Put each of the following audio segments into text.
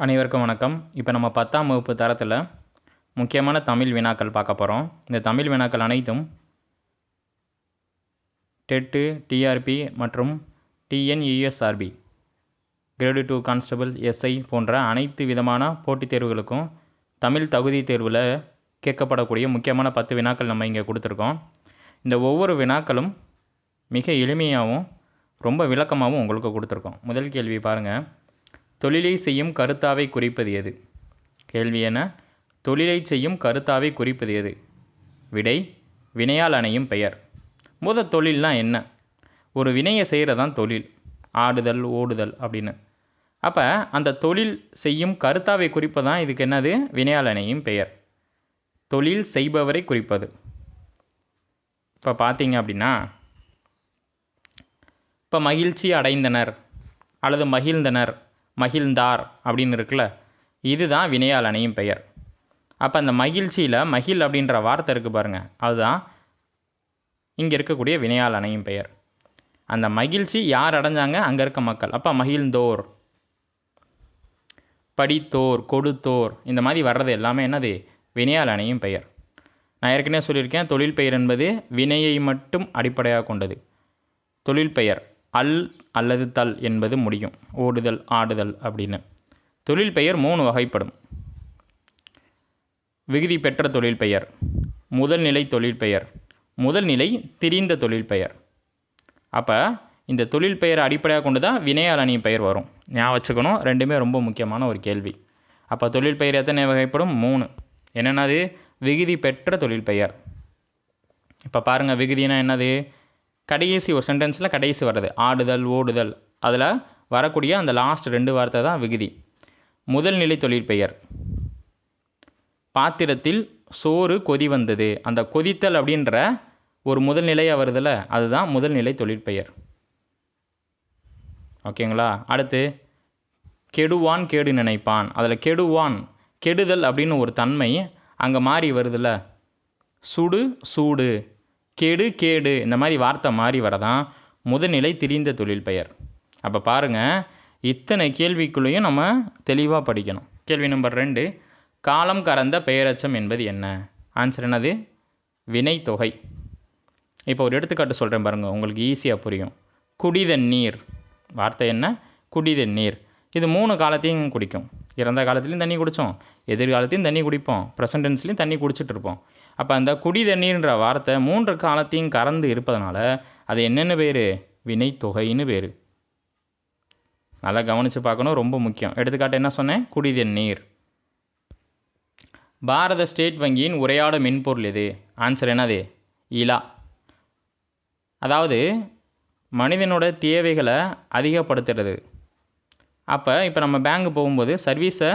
அனைவருக்கும் வணக்கம். இப்போ நம்ம 10ஆம் வகுப்பு தரத்தில் முக்கியமான தமிழ் வினாக்கள் பார்க்க போகிறோம். இந்த தமிழ் வினாக்கள் அனைத்தும் டெட்டு, டிஆர்பி மற்றும் டிஎன்யூஎஸ்ஆர்பி கிரேடு 2 கான்ஸ்டபிள், எஸ்ஐ போன்ற அனைத்து விதமான போட்டித் தேர்வுகளுக்கும் தமிழ் தகுதி தேர்வில் கேட்கப்படக்கூடிய முக்கியமான 10 வினாக்கள் நம்ம இங்கே கொடுத்துருக்கோம். இந்த ஒவ்வொரு வினாக்களும் மிக எளிமையாகவும் ரொம்ப விளக்கமாகவும் உங்களுக்கு கொடுத்துருக்கோம். முதல் கேள்வி பாருங்கள். தொழிலை செய்யும் கருத்தாவை குறிப்பது எது? கேள்வி என்ன? தொழிலை செய்யும் கருத்தாவை குறிப்பது எது? விடை, வினையால் அணையும் பெயர். தொழில்னா என்ன? ஒரு வினையை செய்கிறதான் தொழில். ஆடுதல், ஓடுதல் அப்படின்னு. அப்போ அந்த தொழில் செய்யும் கருத்தாவை குறிப்பதான் இதுக்கு என்னது? வினையால் அணையும் பெயர். தொழில் செய்பவரை குறிப்பது. இப்போ பார்த்தீங்க அப்படின்னா, இப்போ மகிழ்ச்சி அடைந்தனர் அல்லது மகிழ்ந்தனர், மகிழ்ந்தார் அப்படின்னு இருக்குல்ல, இதுதான் வினையால் அணையும் பெயர். அப்போ அந்த மகிழ்ச்சியில் மகிழ் அப்படின்ற வார்த்தை இருக்குது பாருங்கள், அதுதான் இங்கே இருக்கக்கூடிய வினையால் அணையும் பெயர். அந்த மகிழ்ச்சி யார் அடைஞ்சாங்க? அங்கே இருக்க மக்கள். அப்போ மகிழ்ந்தோர், படித்தோர், கொடுத்தோர், இந்த மாதிரி வர்றது எல்லாமே என்னது? வினையால் அணையும் பெயர். நான் ஏற்கனவே சொல்லியிருக்கேன், தொழில் பெயர் என்பது வினையை மட்டும் அடிப்படையாக கொண்டது. தொழில் பெயர் அல் அல்லது தல் என்பது முடியும். ஓடுதல், ஆடுதல் அப்படின்னு. தொழில் பெயர் 3 வகைப்படும். விகுதி பெற்ற தொழில் பெயர், முதல் நிலை தொழில் பெயர், முதல் நிலை திரிந்த தொழில் பெயர். அப்போ இந்த தொழில் பெயரை அடிப்படையாக கொண்டு தான் வினையால் அணையும் பெயர் வரும். ஞாபகம் வச்சுக்கணும், ரெண்டுமே ரொம்ப முக்கியமான ஒரு கேள்வி. அப்போ தொழில் பெயர் எத்தனை வகைப்படும்? 3. என்னென்னது? விகுதி பெற்ற தொழில் பெயர். இப்போ பாருங்கள், விகுதினா என்னது? கடைசி ஒரு சென்டென்ஸில் கடைசி வர்றது. ஆடுதல், ஓடுதல், அதில் வரக்கூடிய அந்த லாஸ்ட் 2 வார்த்தை தான் விகுதி. முதல் நிலை தொழில் பெயர், பாத்திரத்தில் சோறு கொதி வந்தது, அந்த கொதித்தல் அப்படின்ற ஒரு முதல் நிலையாக வருதில்ல, அதுதான் முதல் நிலை தொழில் பெயர். ஓகேங்களா? அடுத்து கெடுவான், கேடு நினைப்பான், அதில் கெடுவான், கெடுதல் அப்படின்னு ஒரு தன்மை அங்கே மாறி வருதில்ல. சுடு, சூடு, கெடு, கேடு, இந்த மாதிரி வார்த்தை மாறி வரதான் முதல்நிலை திரிந்த தொழில் பெயர். அப்போ பாருங்கள், இத்தனை கேள்விக்குள்ளேயும் நம்ம தெளிவாக படிக்கணும். கேள்வி நம்பர் 2, காலம் கறந்த பெயரச்சம் என்பது என்ன? ஆன்சர் என்னது? வினை தொகை. இப்போ ஒரு எடுத்துக்காட்டு சொல்கிறேன் பாருங்கள், உங்களுக்கு ஈஸியாக புரியும். குடிதண்ணீர், வார்த்தை என்ன? குடிதண்ணீர். இது 3 காலத்தையும் குடிக்கும். இறந்த காலத்துலேயும் தண்ணி குடித்தோம், எதிர்காலத்தையும் தண்ணி குடிப்போம், ப்ரெசன்ட் டென்ஸ்லையும் தண்ணி குடிச்சிட்டு இருப்போம். அப்போ அந்த குடி தண்ணீர்ன்ற வார்த்தை 3 காலத்தையும் கறந்து இருப்பதனால அது என்னென்ன பேர்? வினை தொகைன்னு பேர். நல்லா கவனித்து பார்க்கணும், ரொம்ப முக்கியம். எடுத்துக்காட்டு என்ன சொன்னேன்? குடி தண்ணீர். பாரத ஸ்டேட் வங்கியின் உரையாட மென்பொருள் எது? ஆன்சர் என்னது? இலா. அதாவது மனிதனோட தேவைகளை அதிகப்படுத்துறது. இப்போ நம்ம பேங்க் போகும்போது சர்வீஸை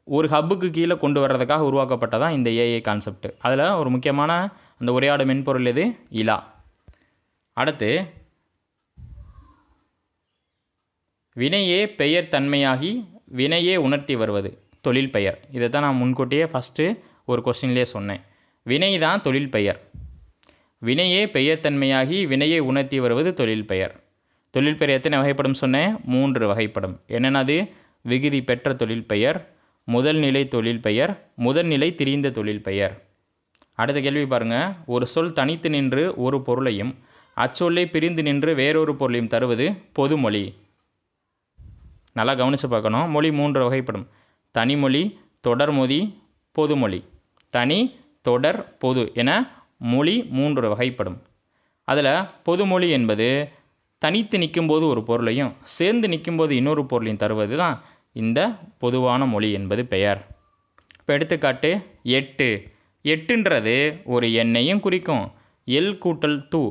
ஒரு ஹப்புக்கு கீழே கொண்டு வர்றதுக்காக உருவாக்கப்பட்டதான் இந்த ஏஐ கான்செப்ட். அதில் ஒரு முக்கியமான அந்த உரையாடும் மென்பொருள் எது? இலா. அடுத்து வினையே பெயர் தன்மையாகி வினையே உணர்த்தி வருவது தொழில் பெயர். இதை தான் நான் முன்கூட்டியே ஃபஸ்ட்டு ஒரு கொஸ்டின்லேயே சொன்னேன். வினை தான் தொழில் பெயர். வினையே பெயர் தன்மையாகி வினையே உணர்த்தி வருவது தொழில் பெயர். தொழில் பெயர் எத்தனை வகைப்படும் சொன்னேன்? 3 வகைப்படும். என்னென்னது? விகுதி பெற்ற தொழில் பெயர், முதல் நிலை தொழில் பெயர், முதல் நிலை திரிந்த தொழில் பெயர். அடுத்த கேள்வி பாருங்கள். ஒரு சொல் தனித்து நின்று ஒரு பொருளையும் அச்சொல்லை பிரிந்து நின்று வேறொரு பொருளையும் தருவது பொதுமொழி. நல்லா கவனித்து பார்க்கணும். மொழி 3 வகைப்படும். தனிமொழி, தொடர்மொழி, பொதுமொழி. தனி, தொடர், பொது என மொழி 3 வகைப்படும். அதில் பொதுமொழி என்பது தனித்து நிற்கும்போது ஒரு பொருளையும் சேர்ந்து நிற்கும்போது இன்னொரு பொருளையும் தருவது தான் இந்த பொதுவான மொழி என்பது பெயர். இப்போ எடுத்துக்காட்டு 8. 8ன்றது ஒரு எண்ணையும் குறிக்கும். எல் கூட்டல் தூ,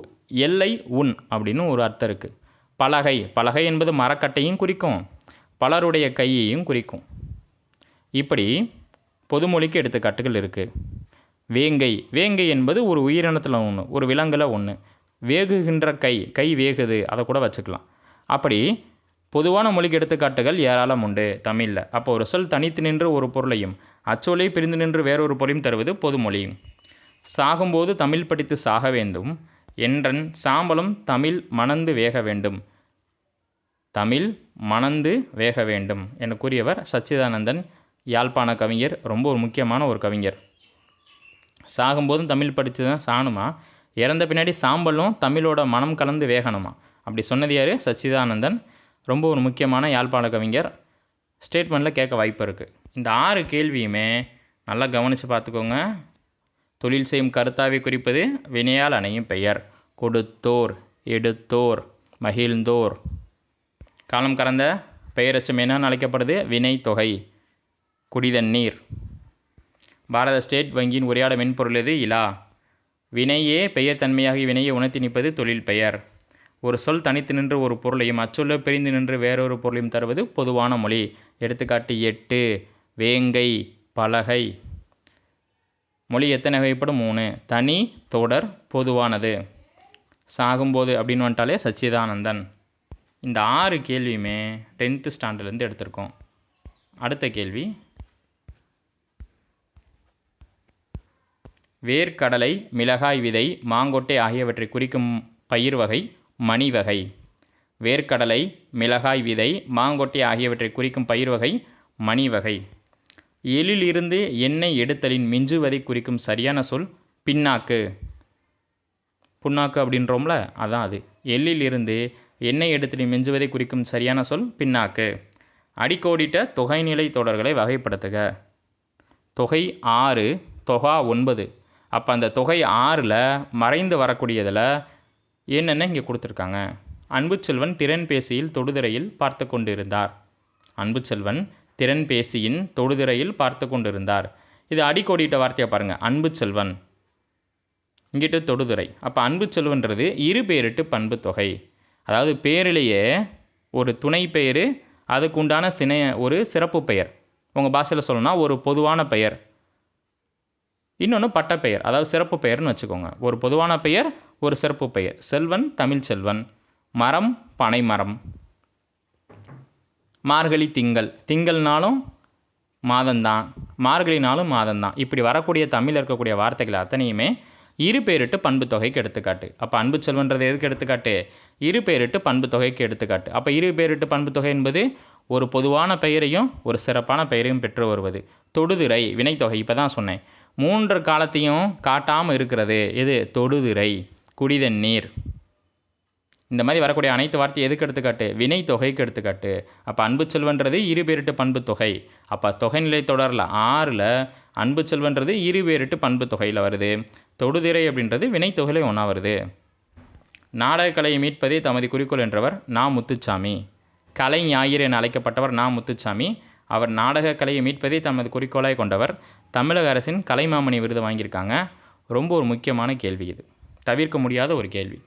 எல்லை உன் அப்படின்னு ஒரு அர்த்தம் இருக்குது. பலகை, பலகை என்பது மரக்கட்டையும் குறிக்கும், பலருடைய கையையும் குறிக்கும். இப்படி பொதுமொழிக்கு எடுத்துக்காட்டுகள் இருக்குது. வேங்கை, வேங்கை என்பது ஒரு உயிரினத்தில் ஒன்று, ஒரு விலங்கில் ஒன்று. வேகுகின்ற கை, கை வேகுது, அதை கூட வச்சுக்கலாம். அப்படி பொதுவான மொழிக்கு எடுத்துக்காட்டுகள் ஏராளம் உண்டு தமிழில். அப்போ ஒரு சொல் தனித்து நின்று ஒரு பொருளையும் அச்சொல்லை பிரிந்து நின்று வேறொரு பொருளையும் தருவது பொதுமொழி. சாகும்போது தமிழ் படித்து சாக வேண்டும், என்றன் சாம்பலும் தமிழ் மணந்து வேக வேண்டும். தமிழ் மணந்து வேக வேண்டும் என கூறியவர் சச்சிதானந்தன், யாழ்ப்பாண கவிஞர். ரொம்ப ஒரு முக்கியமான ஒரு கவிஞர். சாகும்போதும் தமிழ் படித்து தான் சாணுமா, இறந்த பின்னாடி சாம்பலும் தமிழோட மனம் கலந்து வேகணுமா, அப்படி சொன்னது யார்? சச்சிதானந்தன். ரொம்ப ஒரு முக்கியமான யாழ்ப்பாண கவிஞர். ஸ்டேட்மெண்ட்டில் கேட்க வாய்ப்பு இருக்குது. இந்த 6 கேள்வியுமே நல்லா கவனித்து பார்த்துக்கோங்க. தொழில் செய்யும் கருத்தாவை குறிப்பது வினையால் அணையும் பெயர். கொடுத்தோர், எடுத்தோர், மகிழ்ந்தோர். காலம் கடந்த பெயரச்சம் என்ன அழைக்கப்படுது? வினை தொகை. குடிதண்ணீர். பாரத ஸ்டேட் வங்கியின் உரையாட மென்பொருள் எது? இலா. வினையே பெயர் தன்மையாகி வினையை உணர்த்தி நிற்பது தொழில் பெயர். ஒரு சொல் தனித்து நின்று ஒரு பொருளையும் அச்சொல்ல பிரிந்து நின்று வேறொரு பொருளையும் தருவது பொதுவான மொழி. எடுத்துக்காட்டு 8, வேங்கை, பலகை. மொழி எத்தனை வகைப்படும்? 3. தனி, தொடர், பொதுவானது. சாகும்போது அப்படின்னு வந்துட்டாலே சச்சிதானந்தன். இந்த 6 கேள்வியுமே 10th ஸ்டாண்டர்ட்லேருந்து எடுத்திருக்கோம். அடுத்த கேள்வி, வேர்க்கடலை, மிளகாய் விதை, மாங்கொட்டை ஆகியவற்றை குறிக்கும் பயிர் வகை மணி வகை. வேர்க்கடலை, மிளகாய் விதை, மாங்கொட்டை ஆகியவற்றை குறிக்கும் பயிர் வகை மணி வகை. எள்ளிலிருந்து எண்ணெய் எடுத்தலின் மிஞ்சுவதை குறிக்கும் சரியான சொல் பின்னாக்கு. புண்ணாக்கு அப்படின்றோம்ல, அதான் அது. எள்ளிலிருந்து எண்ணெய் எடுத்தலின் மிஞ்சுவதை குறிக்கும் சரியான சொல் பின்னாக்கு. அடிக்கோடிட்ட தொகைநிலை தொடர்களை வகைப்படுத்துக. தொகை 6, தொகா 9. அப்போ அந்த தொகை 6ல் மறைந்து வரக்கூடியதில் என்னென்ன இங்கே கொடுத்துருக்காங்க? அன்புச்செல்வன் திறன்பேசியில் தொடுதிரையில் பார்த்து கொண்டிருந்தார். அன்புச்செல்வன் திறன்பேசியின் தொடுதிரையில் பார்த்து கொண்டிருந்தார். இது அடிக்கோடிட்ட வார்த்தையை பாருங்கள். அன்புச்செல்வன், இங்கிட்டு தொடுதிரை. அப்போ அன்புச்செல்வன்றது இரு பெயரிட்டு பண்பு தொகை. அதாவது பேரிலேயே ஒரு துணை பெயர், அதுக்கு உண்டான ஒரு சிறப்பு பெயர். உங்கள் பாஷையில் சொல்லணும்னா ஒரு பொதுவான பெயர், இன்னொன்று பட்டப்பெயர், அதாவது சிறப்பு பெயர்னு வச்சுக்கோங்க. ஒரு பொதுவான பெயர், ஒரு சிறப்பு பெயர். செல்வன், தமிழ் செல்வன். மரம், பனை மரம். மார்கழி, திங்கள். திங்கள்னாலும் மாதந்தான், மார்கழினாலும் மாதந்தான். இப்படி வரக்கூடிய தமிழில் இருக்கக்கூடிய வார்த்தைகள் அத்தனையுமே இரு பெயரிட்டு பண்பு தொகைக்கு எடுத்துக்காட்டு. அப்போ அன்பு செல்வன்றது எதுக்கு எடுத்துக்காட்டு? இரு பெயரிட்டு பண்பு தொகைக்கு எடுத்துக்காட்டு. அப்போ இரு பெயரிட்டு பண்பு தொகை என்பது ஒரு பொதுவான பெயரையும் ஒரு சிறப்பான பெயரையும் பெற்று வருவது. தொடுதிரை வினைத்தொகை. இப்போ தான் சொன்னேன். 3 காலத்தையும் காட்டாமல் இருக்கிறது எது? தொடுதிரை, குடிதண்ணீர். இந்த மாதிரி வரக்கூடிய அனைத்து வார்த்தையும் எதுக்கு எடுத்துக்காட்டு? வினை தொகைக்கு எடுத்துக்காட்டு. அப்போ அன்பு செல்வன்றது இரு பேரிட்டு பண்பு தொகை. அப்போ தொகைநிலை தொடரில் 6ல் அன்பு செல்வன்றது இரு பேரிட்டு பண்பு தொகையில் வருது. தொடுதிரை அப்படின்றது வினை தொகையில் ஒன்றா வருது. நாடகக்கலையை மீட்பதே தமது குறிக்கோள் என்றவர் நா. முத்துசாமி. கலை ஞாயிறு என அழைக்கப்பட்டவர் நா. முத்துசாமி. அவர் நாடக கலையை மீட்பதே தமது குறிக்கோளாய் கொண்டவர். தமிழக அரசின் கலைமாமணி விருது வாங்கியிருக்காங்க. ரொம்ப ஒரு முக்கியமான கேள்வி இது, தவிர்க்க முடியாத ஒரு கேள்வி.